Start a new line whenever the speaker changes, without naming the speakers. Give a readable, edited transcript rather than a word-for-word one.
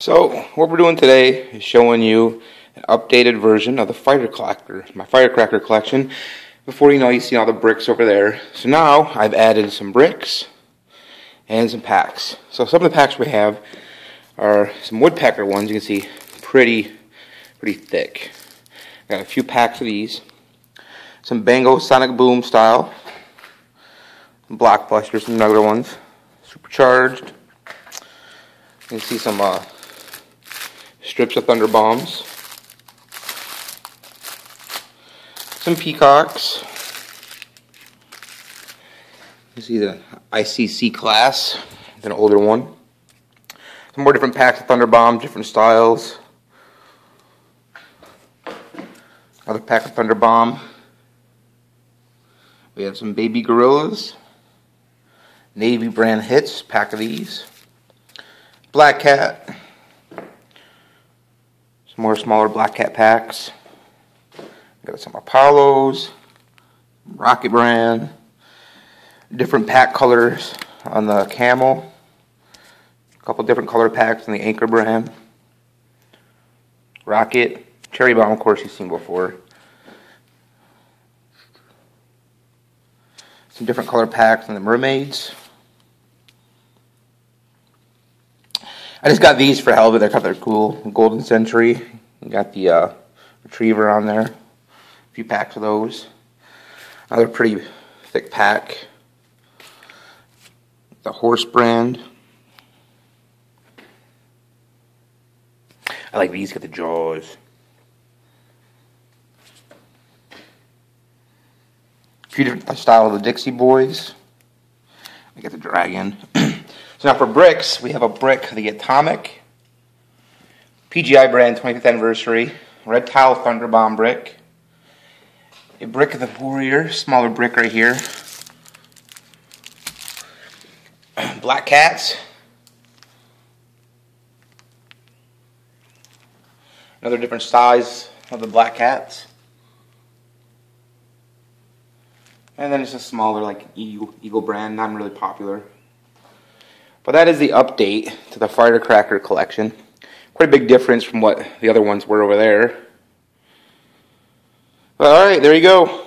So what we're doing today is showing you an updated version of the my Firecracker collection. Before you know, you see all the bricks over there. So now I've added some bricks and some packs. So some of the packs we have are some woodpecker ones. You can see pretty thick. Got a few packs of these. Some Bango Sonic Boom style. Some Blockbusters, some other ones. Supercharged. You can see some strips of Thunder Bombs, some Peacocks. You see the ICC class, an older one. Some more different packs of Thunder Bombs, different styles. Another pack of Thunder Bomb. We have some Baby Gorillas, Navy brand hits, pack of these. Black Cat. Some more smaller Black Cat packs. Got some Apollos, Rocket brand, different pack colors on the Camel, a couple different color packs on the Anchor brand, Rocket, Cherry Bomb, of course you've seen before. Some different color packs on the Mermaids. I just got these for hell of it. They're cool. Golden Century. You got the Retriever on there. A few packs of those. Another pretty thick pack. The Horse brand. I like these. Got the Jaws. A few different styles of the Dixie Boys. I got the Dragon. So now for bricks, we have a brick, the Atomic, PGI brand 25th anniversary, Red Tile Thunder Bomb brick, a brick of the Warrior, smaller brick right here, Black Cats, another different size of the Black Cats, and then it's a smaller like Eagle brand, not really popular. But that is the update to the Firecracker collection. Quite a big difference from what the other ones were over there. But alright, there you go.